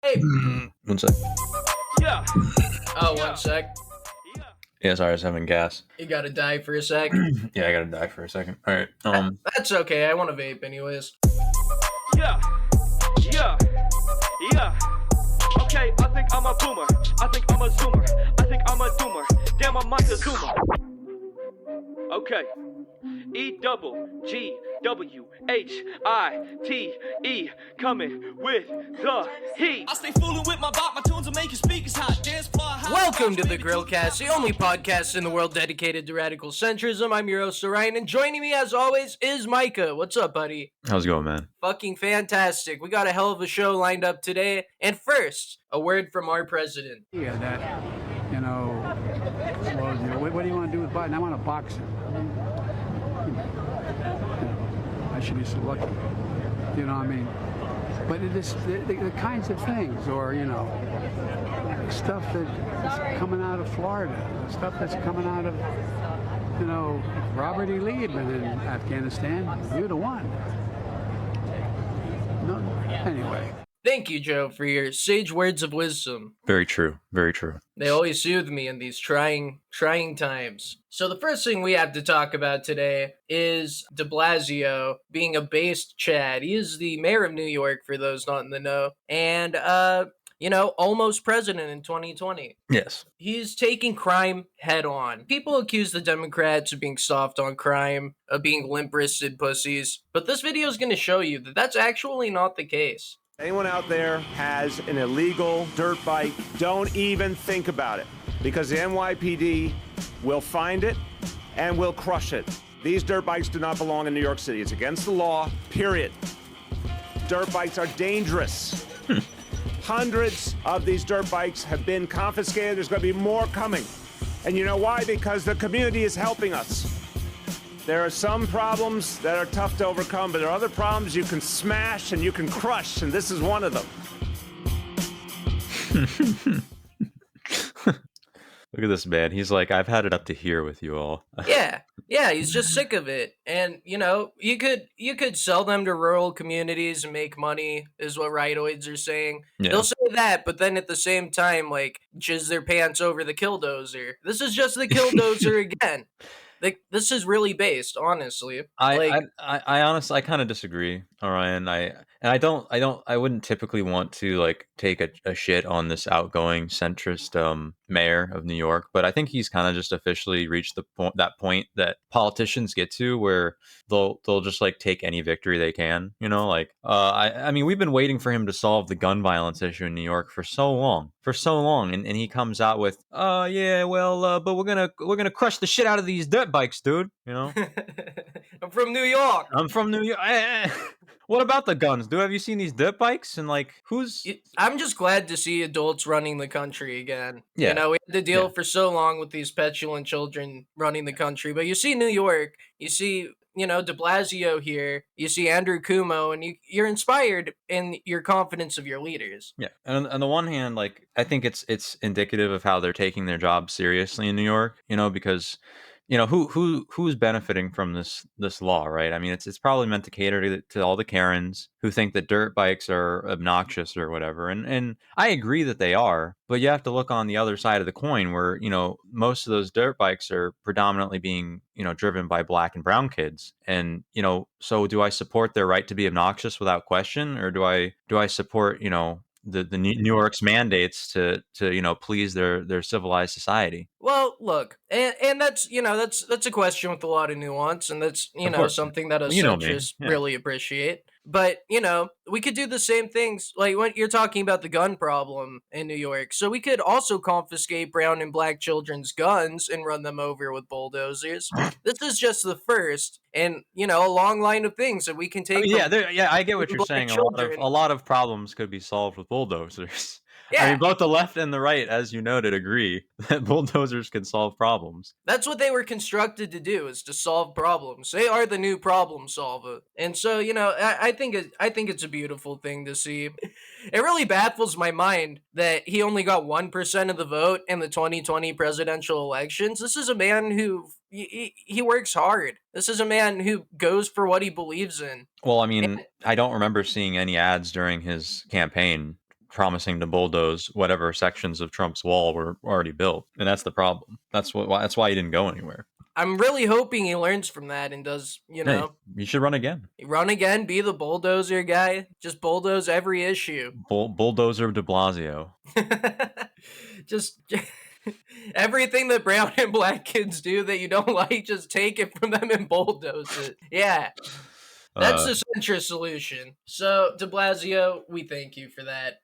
Hey. One sec. Yeah. Oh, 1 sec. Yeah, sorry, I was having gas. You gotta die for a sec. Yeah, I gotta die for a second. All right. That's okay. I want to vape anyways. Yeah, yeah, yeah. Okay, I think I'm a boomer. I think I'm a zoomer. I think I'm a doomer. Damn, I'm Mike the Zoomer. Okay. EWGWHITE coming with the heat. I stay fooling with my bot, my tunes will make your speakers hot. Dance floor hot. Welcome to the Grillcast, the only podcast in the world dedicated to radical centrism. I'm your host, Ryan, and joining me as always is Micah. What's up, buddy? How's it going, man? Fucking fantastic. We got a hell of a show lined up today. And first, a word from our president. Yeah, that, what do you want to do with Biden? I want to box him. I should be so lucky. You know what I mean? But it is the kinds of things, or, stuff that's coming out of Florida, stuff that's coming out of, Robert E. Lee had been in Afghanistan. You'd have won. No, anyway. Thank you, Joe, for your sage words of wisdom. Very true. Very true. They always soothe me in these trying times. So the first thing we have to talk about today is de Blasio being a based Chad. He is the mayor of New York, for those not in the know, and, almost president in 2020. Yes. He's taking crime head on. People accuse the Democrats of being soft on crime, of being limp-wristed pussies, but this video is going to show you that that's actually not the case. Anyone out there has an illegal dirt bike, don't even think about it, because the NYPD will find it and will crush it. These dirt bikes do not belong in New York City. It's against the law, period. Dirt bikes are dangerous. Hundreds of these dirt bikes have been confiscated. There's going to be more coming. And you know why? Because the community is helping us. There are some problems that are tough to overcome, but there are other problems you can smash and you can crush, and this is one of them. Look at this man. He's like, I've had it up to here with you all. Yeah, he's just sick of it. And, you could sell them to rural communities and make money, is what rightoids are saying. Yeah. They'll say that, but then at the same time, jizz their pants over the killdozer. This is just the killdozer again. This is really based, honestly. I honestly, I kind of disagree, Orion. I wouldn't typically want to take a shit on this outgoing centrist mayor of New York, but I think he's kind of just officially reached that point that politicians get to where they'll just take any victory they can. I mean, we've been waiting for him to solve the gun violence issue in New York for so long, and he comes out with, but we're gonna crush the shit out of these dirt bikes, dude. I'm from New York. What about the guns, dude? Have you seen these dirt bikes? And who's... I'm just glad to see adults running the country again. Yeah. We had to deal for so long with these petulant children running the country. But you see New York, you see, de Blasio here, you see Andrew Cuomo, and you're inspired in your confidence of your leaders. Yeah. And on the one hand, I think it's indicative of how they're taking their job seriously in New York, because... who's benefiting from this law, right? I mean, it's probably meant to cater to all the Karens who think that dirt bikes are obnoxious or whatever. And I agree that they are, but you have to look on the other side of the coin where, most of those dirt bikes are predominantly being, driven by black and brown kids. And, so do I support their right to be obnoxious without question? Or do I support, the New York's mandates to please their civilized society? Well, look, and that's that's a question with a lot of nuance, and that's something that us centrists really appreciate. But we could do the same things like when you're talking about the gun problem in New York. So we could also confiscate brown and black children's guns and run them over with bulldozers. This is just the first, and a long line of things that we can take. I get what you're saying. A lot of problems could be solved with bulldozers. Yeah. I mean, both the left and the right, as you noted, agree that bulldozers can solve problems. That's what they were constructed to do, is to solve problems. They are the new problem solver. And so, I think it's a beautiful thing to see. It really baffles my mind that he only got 1% of the vote in the 2020 presidential elections. This is a man who he works hard. This is a man who goes for what he believes in. Well, I mean, I don't remember seeing any ads during his campaign promising to bulldoze whatever sections of Trump's wall were already built, and that's the problem. That's why he didn't go anywhere. I'm really hoping he learns from that and does, Hey, you should run again. Run again, be the bulldozer guy, just bulldoze every issue. Bulldozer de Blasio. Just everything that brown and black kids do that you don't like, just take it from them and bulldoze it. Yeah. That's the centrist solution. So, de Blasio, we thank you for that.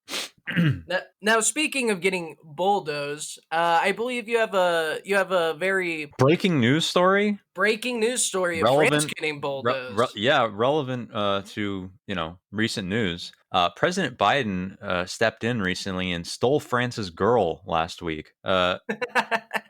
Now, speaking of getting bulldozed, I believe you have a very breaking news story. Breaking news story of France getting bulldozed. Relevant to recent news. President Biden stepped in recently and stole France's girl last week,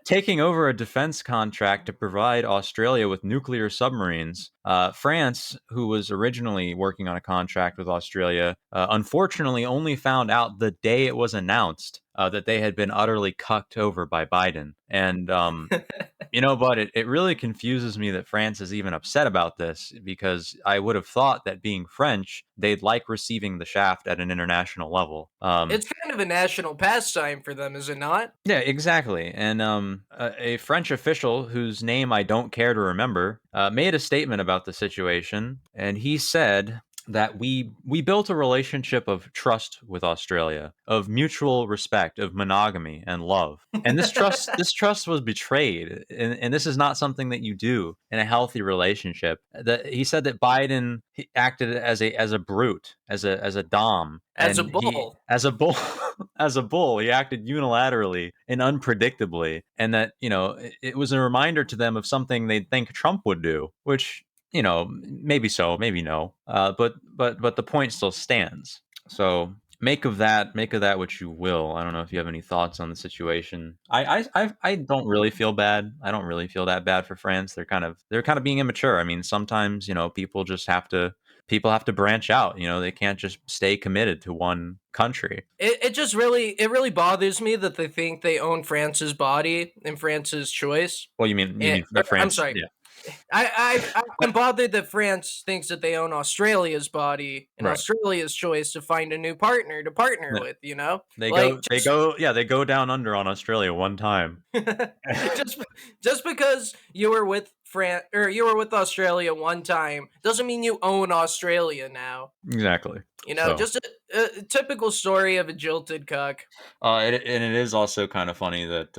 taking over a defense contract to provide Australia with nuclear submarines. France, who was originally working on a contract with Australia, unfortunately only found out the day it was announced that they had been utterly cucked over by Biden. And, but it really confuses me that France is even upset about this, because I would have thought that being French, they'd like receiving the shaft at an international level. It's kind of a national pastime for them, is it not? Yeah, exactly. And a French official whose name I don't care to remember made a statement about the situation, and he said that we built a relationship of trust with Australia, of mutual respect, of monogamy and love. And this trust was betrayed. And this is not something that you do in a healthy relationship. That he said that Biden acted as a brute, as a dom, as a bull. As a bull, he acted unilaterally and unpredictably, and that it was a reminder to them of something they'd think Trump would do, which maybe so, maybe no, but the point still stands. So make of that what you will. I don't know if you have any thoughts on the situation. I don't really feel bad. I don't really feel that bad for France. They're kind of being immature. I mean, sometimes people have to branch out. They can't just stay committed to one country. It really bothers me that they think they own France's body and France's choice. Well, you mean that France? I'm sorry. Yeah. I'm bothered that France thinks that they own Australia's body and Australia's choice to find a new partner to partner with. They go down under on Australia one time. just because you were with France or you were with Australia one time doesn't mean you own Australia now. Exactly. Just a typical story of a jilted cuck. And it is also kind of funny that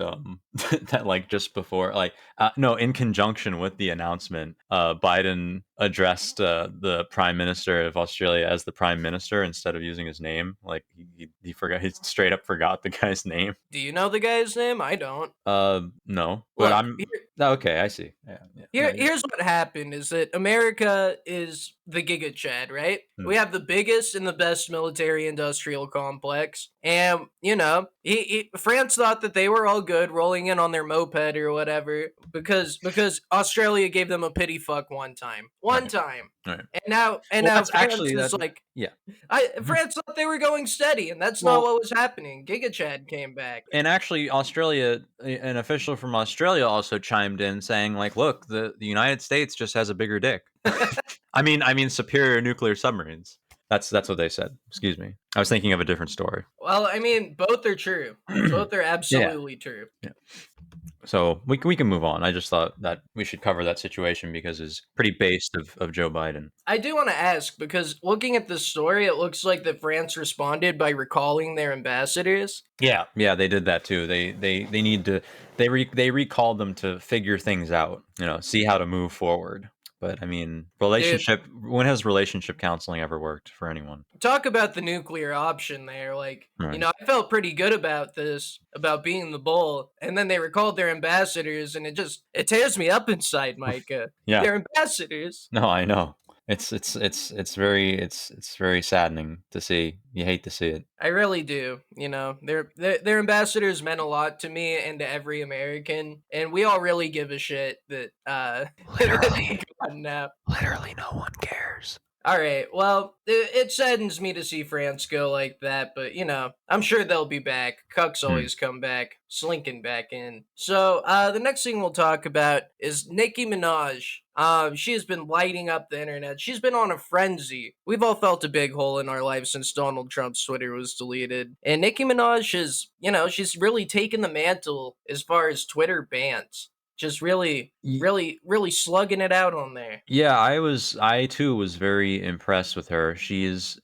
that like just before, in conjunction with the announcement, Biden addressed the Prime Minister of Australia as the Prime Minister instead of using his name. Like he forgot, he straight up forgot the guy's name. Do you know the guy's name? I don't. No, but okay. I see. Yeah. Here's what happened: is that America is the Giga Chad, right? We have the biggest and the best military-industrial complex, and France thought that they were all good, rolling in on their moped or whatever, because Australia gave them a pity fuck one time, right. And now France is like, yeah. France thought they were going steady, and that's not what was happening. Giga Chad came back, and actually, Australia, an official from Australia also chimed in saying, like, look, the United States just has a bigger dick. I mean, superior nuclear submarines. That's what they said. Excuse me. I was thinking of a different story. Well, I mean, both are true. Both are absolutely true. Yeah. So we can move on. I just thought that we should cover that situation because it's pretty based of Joe Biden. I do want to ask, because looking at this story, it looks like that France responded by recalling their ambassadors. Yeah, they did that too. They recalled them to figure things out, see how to move forward. But I mean, when has relationship counseling ever worked for anyone? Talk about the nuclear option there. Like, right. I felt pretty good about this, about being the bull. And then they recalled their ambassadors, and it tears me up inside, Micah. Yeah. They're ambassadors. No, I know. It's very saddening to see. You hate to see it. I really do. Their ambassadors meant a lot to me and to every American, and we all really give a shit that literally no one cares. All right. Well, it saddens me to see France go like that, but I'm sure they'll be back. Cucks Hmm. always come back, slinking back in. So, the next thing we'll talk about is Nicki Minaj. She has been lighting up the internet. She's been on a frenzy. We've all felt a big hole in our lives since Donald Trump's Twitter was deleted. And Nicki Minaj is, she's really taken the mantle as far as Twitter bans. Just really, really, really slugging it out on there. Yeah, I too was very impressed with her. She's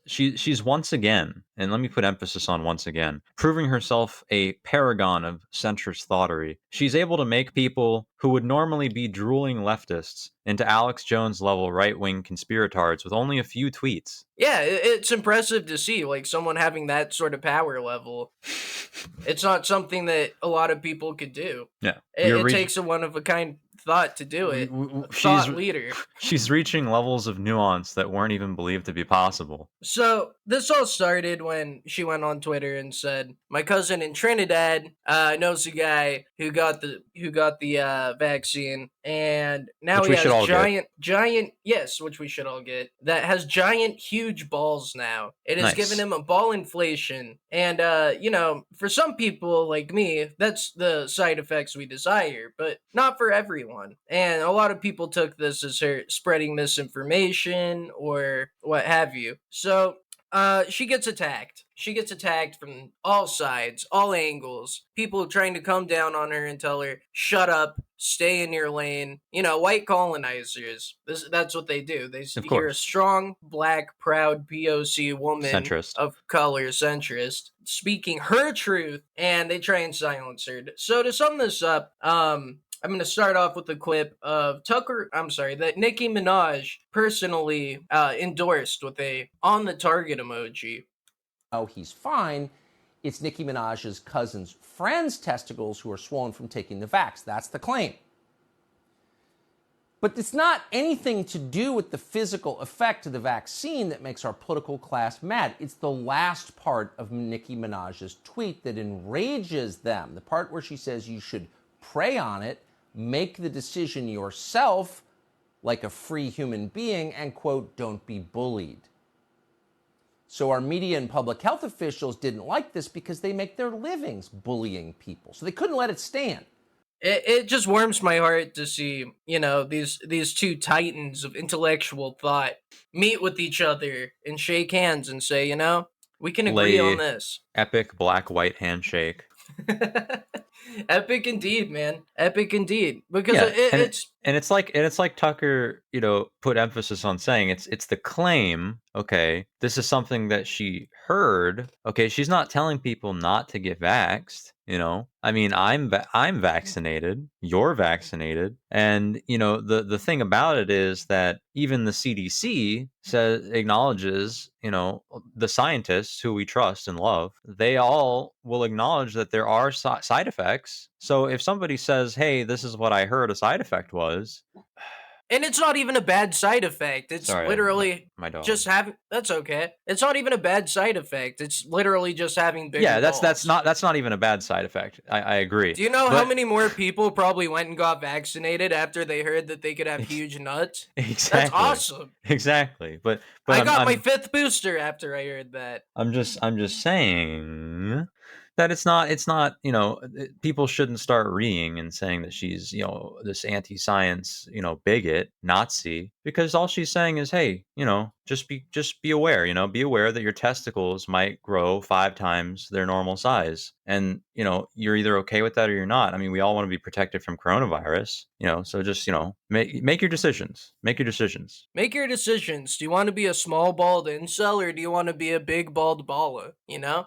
once again, and let me put emphasis on once again, proving herself a paragon of centrist thoughtery. She's able to make people who would normally be drooling leftists into Alex Jones level right-wing conspiratards with only a few tweets. Yeah, it's impressive to see, like, someone having that sort of power level. It's not something that a lot of people could do. Yeah. It takes a one-of-a-kind thought to do it. Thought leader. She's reaching levels of nuance that weren't even believed to be possible. So this all started when she went on Twitter and said, "My cousin in Trinidad knows a guy who got the vaccine, and now he has giant yes, which we should all get. That has giant, huge balls now. It has given him a ball inflation, and for some people like me, that's the side effects we desire, but not for everyone." And a lot of people took this as her spreading misinformation or what have you. So she gets attacked. She gets attacked from all sides, all angles. People trying to come down on her and tell her, "Shut up, stay in your lane." White colonizers. That's what they do. They hear a strong, black, proud POC woman Centrist. of color, centrist, speaking her truth, and they try and silence her. So to sum this up, I'm going to start off with a clip of that Nicki Minaj personally endorsed with a on the target emoji. Oh, he's fine. It's Nicki Minaj's cousin's friend's testicles who are swollen from taking the vax. That's the claim. But it's not anything to do with the physical effect of the vaccine that makes our political class mad. It's the last part of Nicki Minaj's tweet that enrages them. The part where she says you should pray on it, make the decision yourself like a free human being, and, quote, don't be bullied. So our media and public health officials didn't like this because they make their livings bullying people. So they couldn't let it stand. It just warms my heart to see, these two titans of intellectual thought meet with each other and shake hands and say, we can agree on this. Epic black-white handshake. Epic indeed, man. Epic indeed. Because it's like Tucker, put emphasis on saying it's the claim. Okay, this is something that she heard. Okay, she's not telling people not to get vaxxed. I mean, I'm vaccinated. You're vaccinated, and the thing about it is that even the CDC acknowledges, the scientists who we trust and love. They all will acknowledge that there are side effects. So if somebody says, "Hey, this is what I heard a side effect was," and it's not even a bad side effect. It's literally my dog. Just having. That's okay. It's not even a bad side effect. It's literally just having bigger balls. That's not even a bad side effect. I agree. Do you know how many more people probably went and got vaccinated after they heard that they could have huge nuts? Exactly. That's awesome. Exactly. But I got my 5th booster after I heard that. I'm just saying that it's not people shouldn't start reading and saying that she's this anti-science bigot Nazi, because all she's saying is, hey, just be aware, be aware that your testicles might grow 5 times their normal size, and you're either okay with that or you're not. I mean, we all want to be protected from coronavirus, so just make your decisions. Make your decisions. Do you want to be a small bald incel, or do you want to be a big bald baller? Yeah.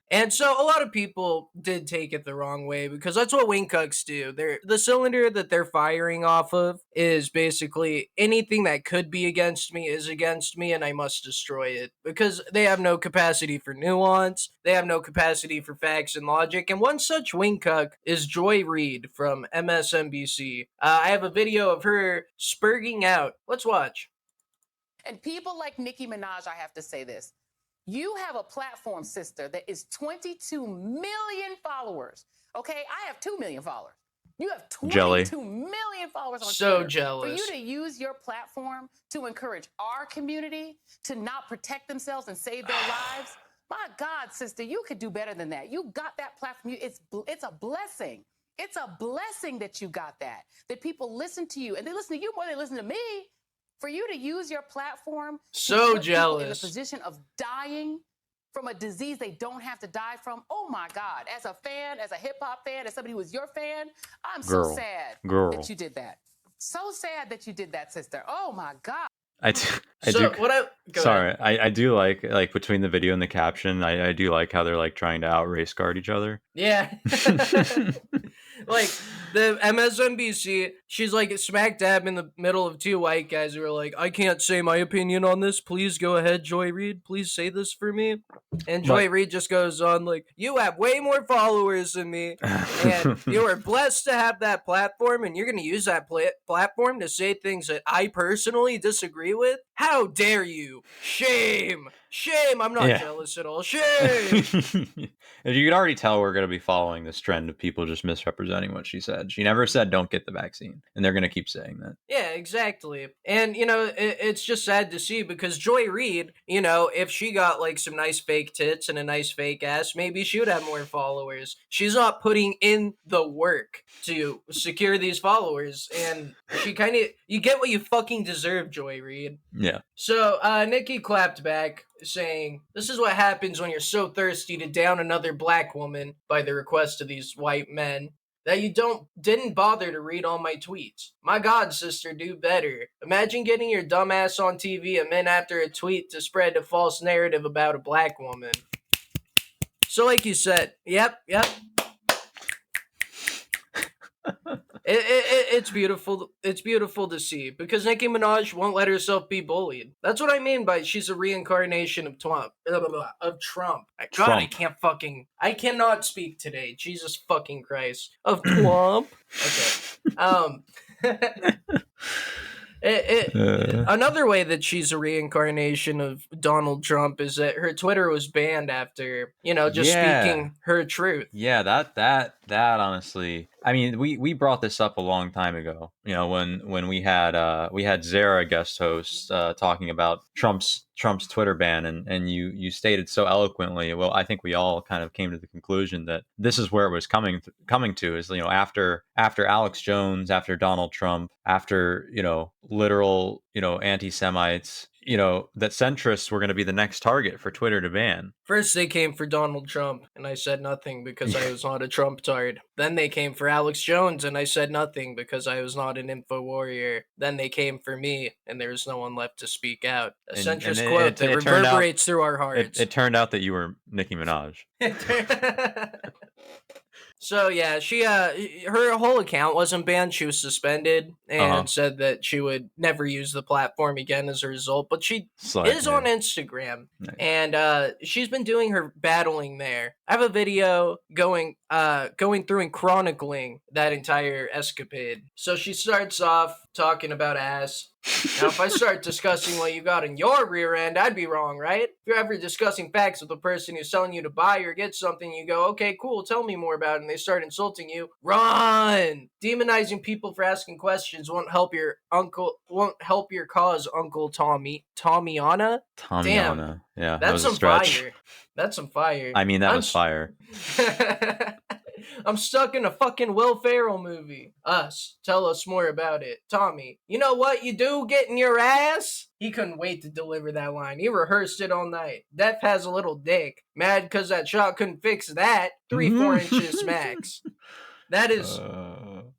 And so a lot of people did take it the wrong way, because that's what wing cucks do. The cylinder that they're firing off of is basically anything that could be against me is against me, and I must destroy it, because they have no capacity for nuance. They have no capacity for facts and logic. And one such wing cuck is Joy Reid from MSNBC. I have a video of her spurging out. Let's watch. And people like Nicki Minaj, I have to say this. You have a platform, sister, that is 22 million followers. Okay, I have 2 million followers. You have 22 Jelly. million followers on So Twitter. jealous. For you to use your platform to encourage our community to not protect themselves and save their lives, my God, sister, you could do better than that. You got that platform. It's a blessing. It's a blessing that you got that people listen to you. And they listen to you more than they listen to me. For you to use your platform so to put jealous people in the position of dying from a disease they don't have to die from. Oh my God. As a fan, as a hip hop fan, as somebody who was your fan, I'm so sad that you did that. So sad that you did that, sister. Oh my God. I do like between the video and the caption, I do like how they're like trying to out race guard each other. Yeah. Like the MSNBC, she's like smack dab in the middle of two white guys who are like, I can't say my opinion on this. Please go ahead, Joy Reid. Please say this for me. And Joy Reid just goes on like, you have way more followers than me, and you are blessed to have that platform, and you're going to use that platform to say things that I personally disagree with? How dare you? Shame. Shame. I'm not jealous at all. Shame. You can already tell we're going to be following this trend of people just misrepresenting what she said. She never said don't get the vaccine, and they're going to keep saying that. Yeah, exactly. And, you know, it's just sad to see because Joy Reid, you know, if she got like some nice fake tits and a nice fake ass, maybe she would have more followers. She's not putting in the work to secure these followers, and she kind of, you get what you fucking deserve, Joy Reid. Yeah. So Nicki clapped back, saying, this is what happens when you're so thirsty to down another black woman by the request of these white men that you didn't bother to read all my tweets. My God, sister, do better. Imagine getting your dumb ass on TV a minute after a tweet to spread a false narrative about a black woman. So like you said, yep. It's beautiful. It's beautiful to see because Nicki Minaj won't let herself be bullied. That's what I mean by she's a reincarnation of Trump. God, I cannot speak today. Jesus fucking Christ. Of Trump. Okay. Another way that she's a reincarnation of Donald Trump is that her Twitter was banned after, you know, just speaking her truth. Yeah, that honestly, I mean, we brought this up a long time ago. You know, when we had Zara guest host talking about Trump's Twitter ban, and you stated so eloquently. Well, I think we all kind of came to the conclusion that this is where it was coming to is, you know, after Alex Jones, after Donald Trump, after, you know, literal, you know, anti-Semites, you know, that centrists were going to be the next target for Twitter to ban. First they came for Donald Trump, and I said nothing because I was not a Trump-tard. Then they came for Alex Jones, and I said nothing because I was not an info warrior. Then they came for me, and there was no one left to speak out. A centrist quote that reverberates through our hearts. It turned out that you were Nicki Minaj. So yeah, she her whole account wasn't banned. She was suspended and said that she would never use the platform again as a result. But she is on Instagram, and she's been doing her battling there. I have a video going through and chronicling that entire escapade. So she starts off talking about ass. Now, if I start discussing what you got in your rear end, I'd be wrong, right? If you're ever discussing facts with a person who's telling you to buy or get something, you go, okay, cool, tell me more about it, and they start insulting you, run! Demonizing people for asking questions won't help your cause, Uncle Tommyana? Tommyana. Yeah, that's some fire. That's some fire. I mean, that was fire. I'm stuck in a fucking Will Ferrell movie. Tell us more about it. Tommy, you know what you do getting your ass? He couldn't wait to deliver that line. He rehearsed it all night. Death has a little dick. Mad because that shot couldn't fix that. 3-4 inches max. That is...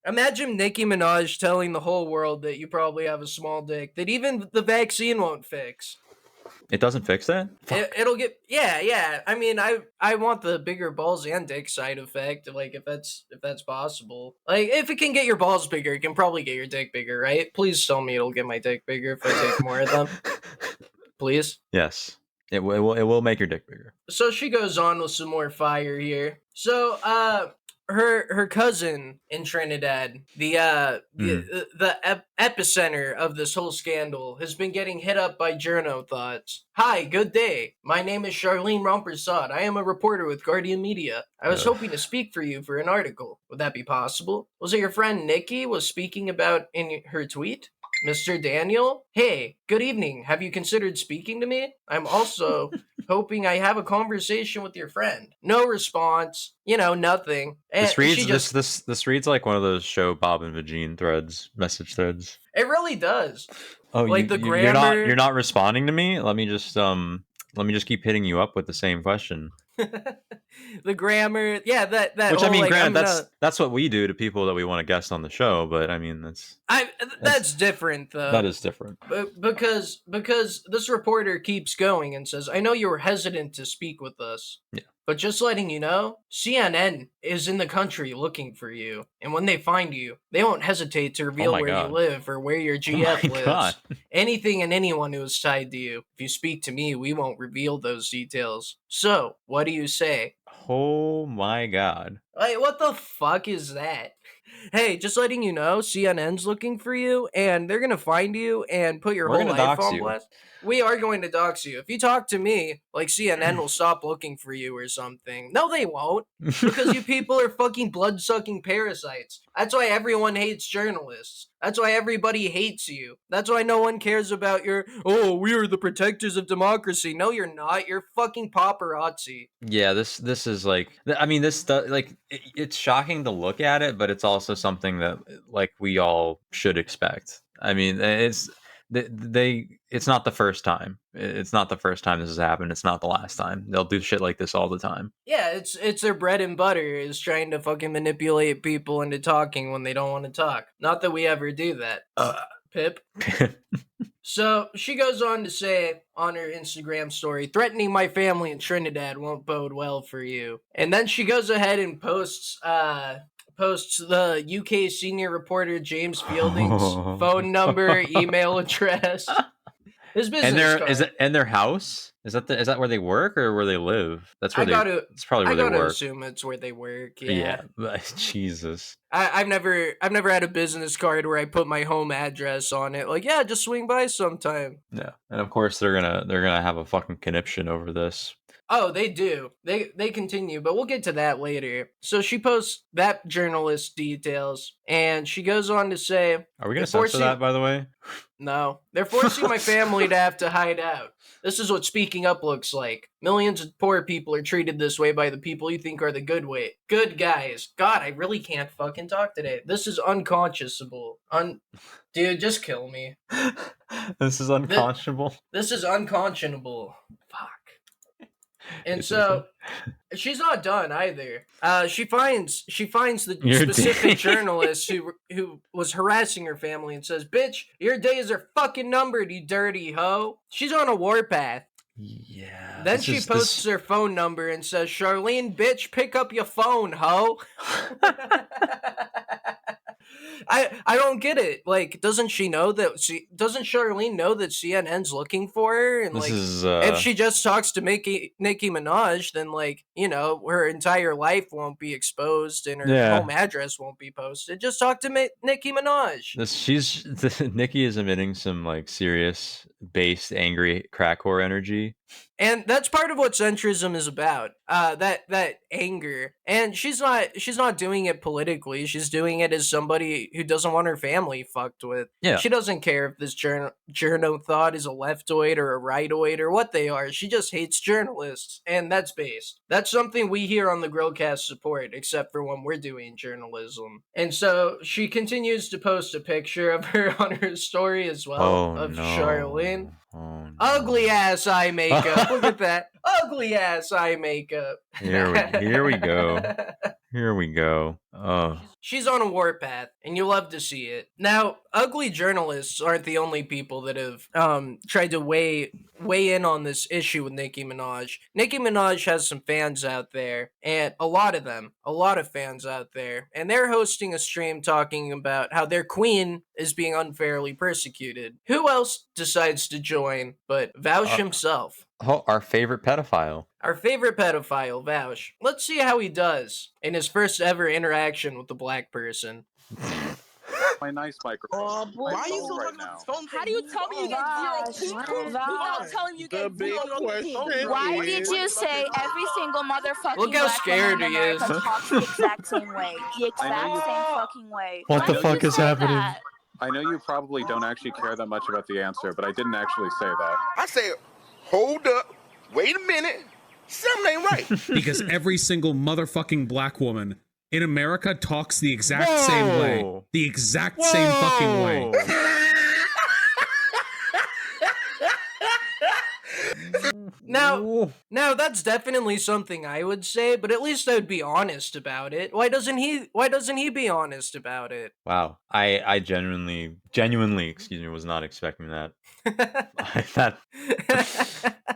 Imagine Nicki Minaj telling the whole world that you probably have a small dick that even the vaccine won't fix. It doesn't fix that? It'll get... Yeah. I mean, I want the bigger balls and dick side effect, like, if that's possible. Like, if it can get your balls bigger, it can probably get your dick bigger, right? Please tell me it'll get my dick bigger if I take more of them. Please? Yes. It will make your dick bigger. So she goes on with some more fire here. So, her cousin in Trinidad, the epicenter of this whole scandal, has been getting hit up by journo thoughts. Hi, good day. My name is Charlene Rompersad. I am a reporter with Guardian Media. I was hoping to speak for you for an article. Would that be possible? Was it your friend Nikki was speaking about in her tweet? Mr. Daniel? Hey, good evening. Have you considered speaking to me? I'm also hoping I have a conversation with your friend. No response. Nothing. And this reads this reads like one of those show Bob and Vagine threads, message threads. It really does. Oh, like the grammar. You're not responding to me? Let me just keep hitting you up with the same question. The grammar, yeah, that which whole, I mean, granted, that's what we do to people that we want to guest on the show, but I mean that's different though. That is different. Because this reporter keeps going and says, I know you were hesitant to speak with us. Yeah. But just letting you know, CNN is in the country looking for you. And when they find you, they won't hesitate to reveal where you live or where your GF lives. God. Anything and anyone who is tied to you. If you speak to me, we won't reveal those details. So, what do you say? Oh my God. Like, what the fuck is that? Hey, just letting you know, CNN's looking for you, and they're gonna find you and put your whole life on blast. We are going to dox you. If you talk to me, like CNN will stop looking for you or something. No, they won't. Because you people are fucking blood-sucking parasites. That's why everyone hates journalists. That's why everybody hates you. That's why no one cares about your, we are the protectors of democracy. No, you're not. You're fucking paparazzi. Yeah, this is like, I mean, this stuff, like, it's shocking to look at it, but it's also something that, like, we all should expect. I mean, it's not the first time. It's not the first time this has happened. It's not the last time. They'll do shit like this all the time. Yeah, it's their bread and butter is trying to fucking manipulate people into talking when they don't want to talk. Not that we ever do that. Pip. So she goes on to say on her Instagram story, threatening my family in Trinidad won't bode well for you. And then she goes ahead and posts the UK senior reporter James Fielding's phone number, email address, his business card. And their house? Is that where they work or where they live? That's where it's probably where they work. I gotta assume it's where they work. Yeah. Jesus. I've never had a business card where I put my home address on it. Like, yeah, just swing by sometime. Yeah, and of course they're gonna have a fucking conniption over this. Oh, they do. They continue, but we'll get to that later. So she posts that journalist's details, and she goes on to say... Are we going to censor that, by the way? No. They're forcing my family to have to hide out. This is what speaking up looks like. Millions of poor people are treated this way by the people you think are the good guys. God, I really can't fucking talk today. This is unconscionable. Dude, just kill me. This is unconscionable? This is unconscionable. Fuck. And so she's not done either. She finds the specific journalist who was harassing her family and says, "Bitch, your days are fucking numbered, you dirty hoe." She's on a warpath. Yeah. Then she posts her phone number and says, "Charlene, bitch, pick up your phone, hoe." I don't get it. Like, doesn't Charlene know that CNN's looking for her? And if she just talks to Nicki Minaj, then her entire life won't be exposed and her home address won't be posted. Just talk to Nicki Minaj. Nicki is emitting some serious based angry crack whore energy. And that's part of what centrism is about. That anger. And she's not doing it politically. She's doing it as somebody who doesn't want her family fucked with. Yeah. She doesn't care if this journo thought is a leftoid or a rightoid or what they are. She just hates journalists. And that's based. That's something we here on the Grillcast support, except for when we're doing journalism. And so she continues to post a picture of her on her story as well Charlene. Oh, no. Ugly ass eye makeup. Look at that. Ugly ass eye makeup. Here we go. Here we go. Oh. She's on a warpath, and you love to see it. Now, ugly journalists aren't the only people that have tried to weigh in on this issue with Nicki Minaj. Nicki Minaj has some fans out there, and a lot of fans out there, and they're hosting a stream talking about how their queen is being unfairly persecuted. Who else decides to join but Vaush himself? our favorite pedophile. Our favorite pedophile, Vaush. Let's see how he does in his first ever interaction with a black person. My nice microphone. Why are you so right now? How do you tell me you get zero poop without telling me you get zero poop? Why did you say every single motherfucking Look how scared he is. talks the exact same way? The exact same fucking way. What the fuck is happening? I know you probably don't actually care that much about the answer, but I didn't actually say that. I said, hold up, wait a minute, something ain't right. Because every single motherfucking black woman in America talks the exact same way. The exact same fucking way. Now that's definitely something I would say, but at least I would be honest about it. Why doesn't he be honest about it? Wow. I genuinely, was not expecting that.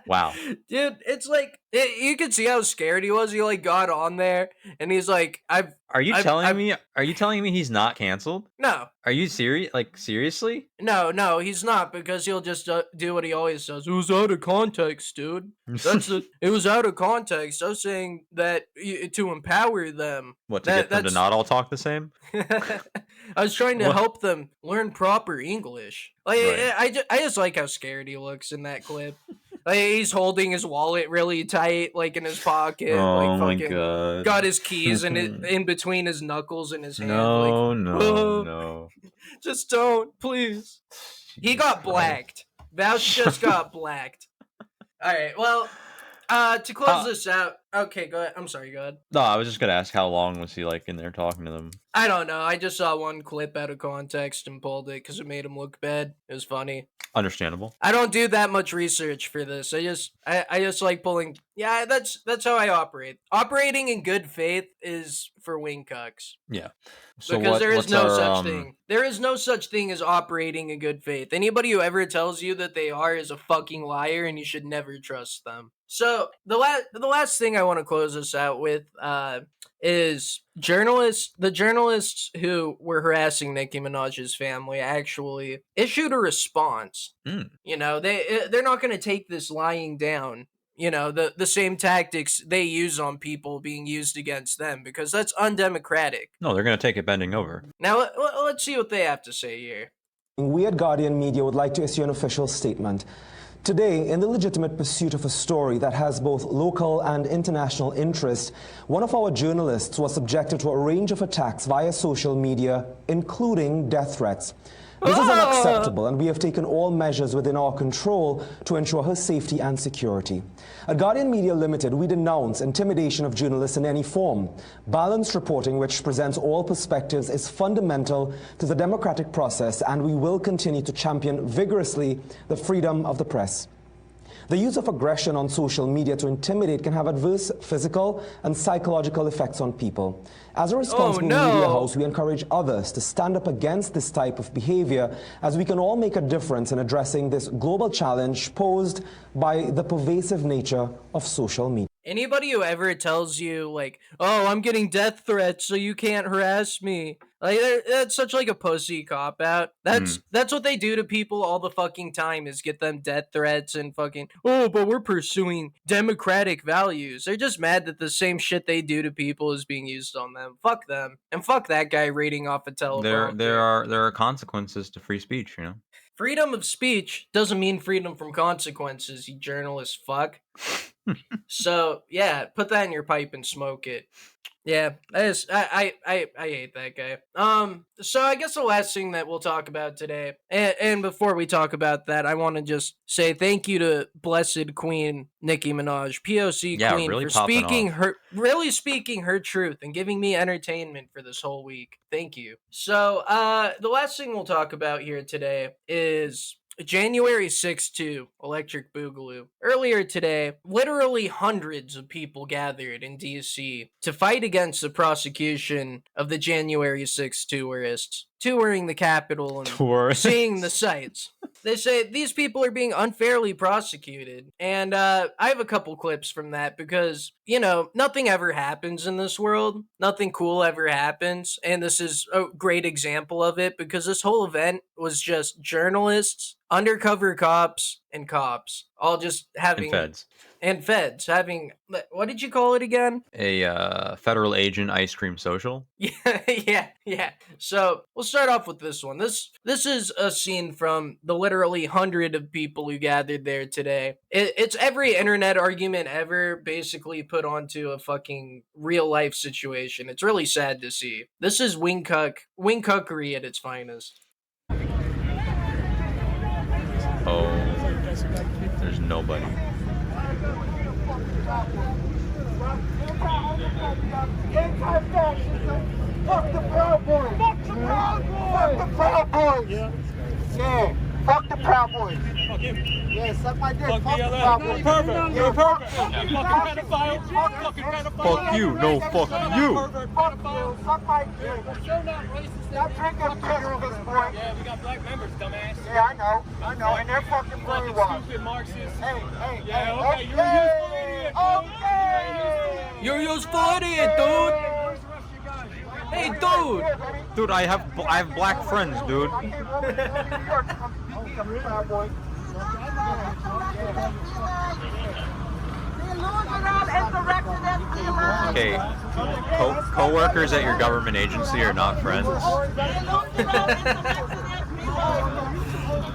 Wow. Dude, it's like you could see how scared he was. He like got on there and he's like, Are you telling me he's not canceled? No. Are you serious? Like, seriously? No, he's not, because he'll just do what he always does. It was out of context, dude. It was out of context. I was saying that to empower them. What, to get them to not all talk the same? I was trying to help them learn proper English. Like, right. I just like how scared he looks in that clip. Like, he's holding his wallet really tight, like in his pocket. Oh like, my god! Got his keys in between his knuckles and his hand. No. Just don't, please. He got blacked. Vaush just got blacked. All right. Well, to close this out. Okay, go ahead. I'm sorry. Go ahead. No, I was just gonna ask how long was he like in there talking to them? I don't know. I just saw one clip out of context and pulled it because it made him look bad. It was funny. Understandable. I don't do that much research for this. I just like pulling. Yeah, that's how I operate. Operating in good faith is for wing cucks. Yeah. So because there is no such thing. There is no such thing as operating in good faith. Anybody who ever tells you that they are is a fucking liar, and you should never trust them. So the last thing I want to close this out with is the journalists who were harassing Nicki Minaj's family actually issued a response. You know, they're not going to take this lying down. You know, the same tactics they use on people being used against them, because that's undemocratic. No, they're going to take it bending over. Now, let's see what they have to say here. We at Guardian Media would like to issue an official statement. Today, in the legitimate pursuit of a story that has both local and international interest, one of our journalists was subjected to a range of attacks via social media, including death threats. This is unacceptable, and we have taken all measures within our control to ensure her safety and security. At Guardian Media Limited, we denounce intimidation of journalists in any form. Balanced reporting, which presents all perspectives, is fundamental to the democratic process, and we will continue to champion vigorously the freedom of the press. The use of aggression on social media to intimidate can have adverse physical and psychological effects on people. As a responsible media house, we encourage others to stand up against this type of behavior, as we can all make a difference in addressing this global challenge posed by the pervasive nature of social media. Anybody who ever tells you, like, oh, I'm getting death threats so you can't harass me, like, that's such like a pussy cop-out. That's what they do to people all the fucking time, is get them death threats and fucking, oh, but we're pursuing democratic values. They're just mad that the same shit they do to people is being used on them. Fuck them. And fuck that guy reading off a telephone. There are consequences to free speech, you know? Freedom of speech doesn't mean freedom from consequences, you journalist fuck. So, yeah, put that in your pipe and smoke it. Yeah, I hate that guy. So I guess the last thing that we'll talk about today, and before we talk about that, I want to just say thank you to Blessed Queen Nicki Minaj, POC Queen, really for speaking her truth and giving me entertainment for this whole week. Thank you. So, the last thing we'll talk about here today is January 6th, Electric Boogaloo. Earlier today, literally hundreds of people gathered in D.C. to fight against the prosecution of the January 6th tourists, touring the Capitol and seeing the sights. They say these people are being unfairly prosecuted. And I have a couple clips from that because, you know, nothing ever happens in this world. Nothing cool ever happens. And this is a great example of it because this whole event was just journalists, undercover cops, and cops all just having and feds having, what did you call it again? A federal agent ice cream social. Yeah. So we'll start off with this one. This is a scene from the literally hundred of people who gathered there today. It's every internet argument ever basically put onto a fucking real life situation. It's really sad to see. This is wingcuckery at its finest. Oh, there's nobody. Anti-fascism. Fuck the Proud Boys. Fuck the Proud Boys. Fuck the Proud Boys. Yeah. Fuck the Proud Boys. Yeah, suck my dick. Fuck the Proud Boys. Perfect. You're perfect. Fucking pedophile. Fucking pedophile. Fuck you. No, fuck you. Fuck you. Suck my dick. Still not racist. Stop drinking piss at this point. Yeah, we got black members, dumbass. Yeah, I know. And they're fucking brainwashed. Stupid Marxists. Hey. Yeah, okay. You're a useful idiot. Okay. You're a useful idiot, dude. Hey, dude! Dude, I have black friends, dude. Okay, co-workers at your government agency are not friends.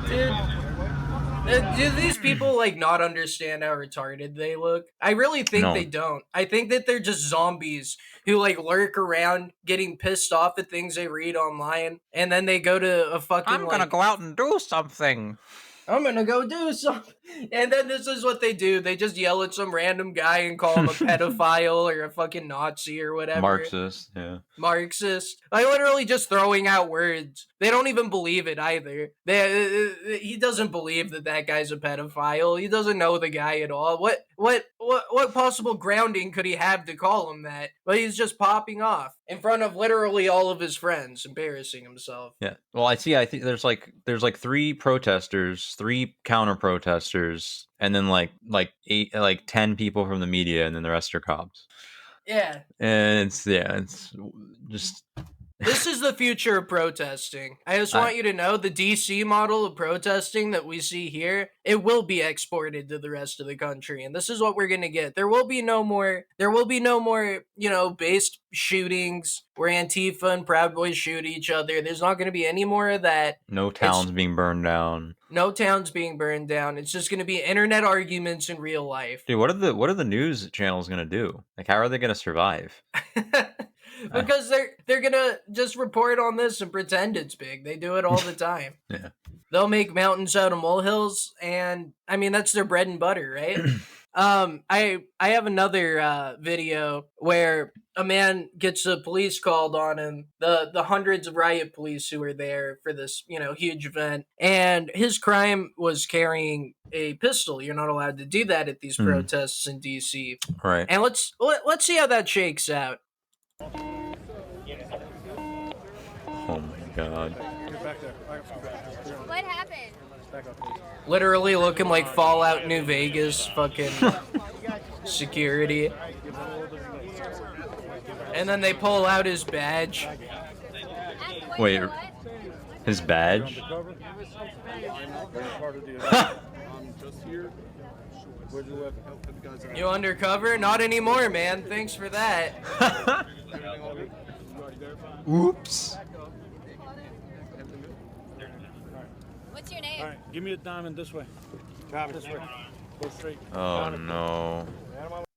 Dude. Do these people like not understand how retarded they look? I really think they don't. I think that they're just zombies who like lurk around getting pissed off at things they read online, and then they go to a fucking I'm gonna go out and do something. I'm gonna go do something. And then this is what they do. They just yell at some random guy and call him a pedophile or a fucking Nazi or whatever. Marxist, yeah. Marxist. Like literally just throwing out words. They don't even believe it either. He doesn't believe that guy's a pedophile. He doesn't know the guy at all. What possible grounding could he have to call him that? But he's just popping off in front of literally all of his friends, embarrassing himself. Yeah. Well, I think there's like 3 protesters, 3 counter protesters, and then like 10 people from the media, and then the rest are cops. Yeah. And it's just. This is the future of protesting. I just want you to know the DC model of protesting that we see here, it will be exported to the rest of the country. And this is what we're going to get. There will be no more, based shootings where Antifa and Proud Boys shoot each other. There's not going to be any more of that. No towns being burned down. No towns being burned down. It's just going to be internet arguments in real life. Dude, what are the news channels going to do? Like, how are they going to survive? Because they're gonna just report on this and pretend it's big. They do it all the time. Yeah. They'll make mountains out of molehills, and I mean that's their bread and butter, right? I have another video where a man gets a police called on him, the hundreds of riot police who were there for this, huge event, and his crime was carrying a pistol. You're not allowed to do that at these protests in DC. Right. And let's see how that shakes out. Oh my god. What happened? Literally looking like Fallout New Vegas fucking security. And then they pull out his badge. Wait, his badge? You undercover? Not anymore, man. Thanks for that. Oops. What's your name? All right, give me a diamond this way. This way. Go straight. Oh no.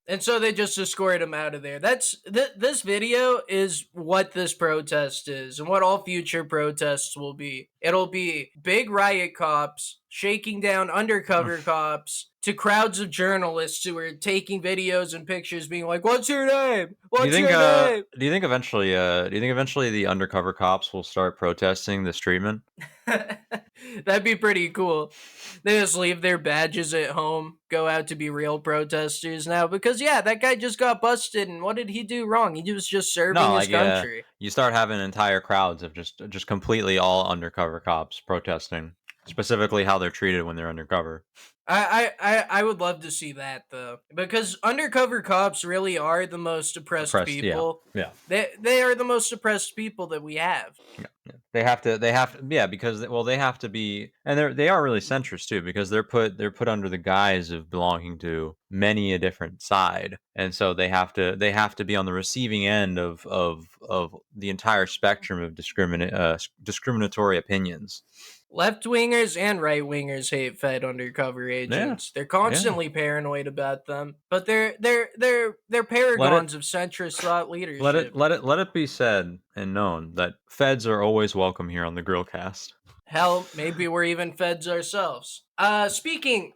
And so they just escort him out of there. This video is what this protest is and what all future protests will be. It'll be big riot cops shaking down undercover cops to crowds of journalists who are taking videos and pictures being like, "What's your name? What's your name?" Do you think eventually the undercover cops will start protesting this treatment? That'd be pretty cool. They just leave their badges at home, go out to be real protesters now, because that guy just got busted, and what did he do wrong? He was just serving his country. You start having entire crowds of just completely all undercover cops protesting, specifically how they're treated when they're undercover. I would love to see that though, because undercover cops really are the most oppressed people. Yeah. They are the most oppressed people that we have. Yeah. They have to, yeah, because they have to be, and they are really centrist too, because they're put under the guise of belonging to many a different side, and so they have to be on the receiving end of the entire spectrum of discriminatory opinions. Left-wingers and right-wingers hate Fed undercover agents. They're constantly paranoid about them, but they're paragons of centrist thought leadership. Let it be said and known that Feds are always welcome here on the Grillcast. Hell, maybe we're even Feds ourselves. Speaking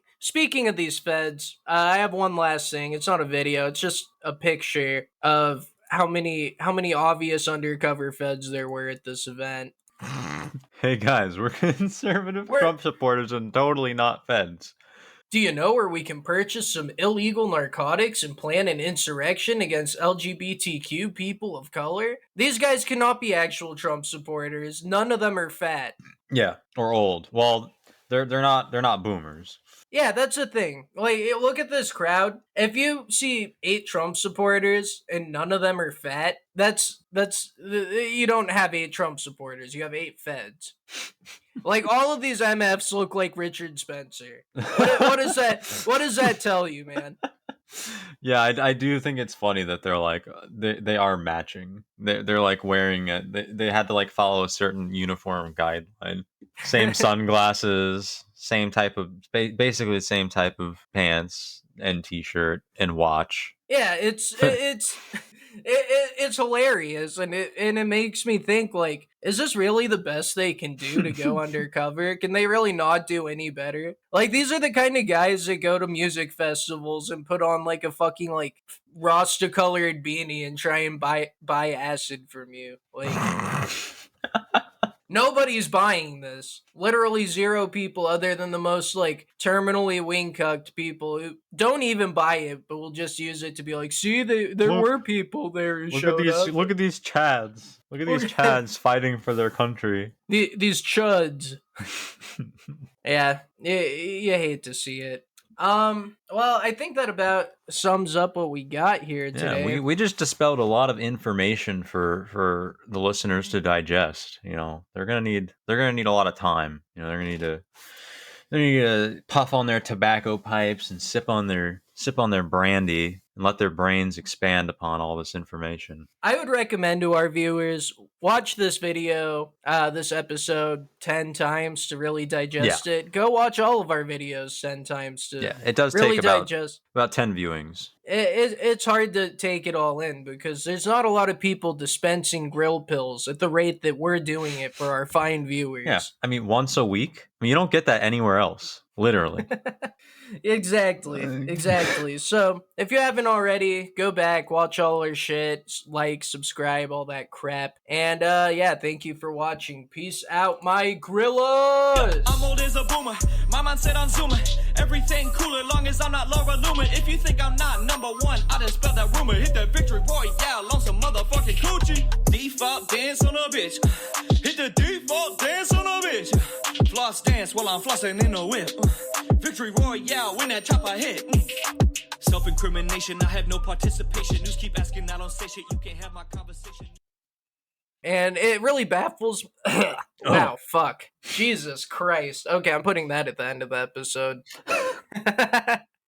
of these Feds, I have one last thing. It's not a video. It's just a picture of how many obvious undercover Feds there were at this event. Hey guys, we're conservative Trump supporters and totally not Feds. Do you know where we can purchase some illegal narcotics and plan an insurrection against LGBTQ people of color? These guys cannot be actual Trump supporters. None of them are fat. Yeah, or old. Well, they're not boomers. Yeah, that's the thing. Like, look at this crowd. If you see 8 Trump supporters and none of them are fat, that's you don't have 8 Trump supporters. You have 8 Feds. Like, all of these MFs look like Richard Spencer. What does that tell you, man? Yeah, I do think it's funny that they're like they are matching. They're like wearing it. They had to like follow a certain uniform guideline. Same sunglasses, same type of basically the same type of pants and t-shirt and watch. Yeah, it's hilarious, and it makes me think, like, is this really the best they can do to go undercover? Can they really not do any better? Like, these are the kind of guys that go to music festivals and put on like a fucking like Rasta colored beanie and try and buy acid from you. Like, nobody's buying this. Literally 0 people, other than the most like terminally wing-cucked people who don't even buy it, but will just use it to be like, see, there were people there who showed up. Look at these Chads. Look at these Chads fighting for their country. These chuds. Yeah, you hate to see it. Well, I think that about sums up what we got here today. Yeah, we just dispelled a lot of information for the listeners to digest. You know, they're gonna need a lot of time. You know, they're gonna need to puff on their tobacco pipes and sip on their brandy and let their brains expand upon all this information. I would recommend to our viewers, watch this video, this episode 10 times to really digest it. Go watch all of our videos 10 times to it does really take digest. About 10 viewings. It's hard to take it all in because there's not a lot of people dispensing grill pills at the rate that we're doing it for our fine viewers. Yeah, I mean, once a week. I mean, you don't get that anywhere else, literally. Exactly. So if you haven't already, go back, watch all our shit, like, subscribe, all that crap. And yeah, thank you for watching. Peace out, my Grillas! I'm old as a boomer. My mind said on Zoomer. Everything cool as long as I'm not Laura Loomer. If you think I'm not number one, I done spelled that rumor. Hit that victory royale on some motherfucking coochie. Default dance on a bitch. Hit the default dance on a bitch. Floss dance while I'm flossing in a whip. Victory royale when that chopper hit. Self-incrimination, I have no participation. News keep asking, I don't say shit. You can't have my conversation. And it really baffles. Wow, fuck. Jesus Christ. Okay, I'm putting that at the end of the episode.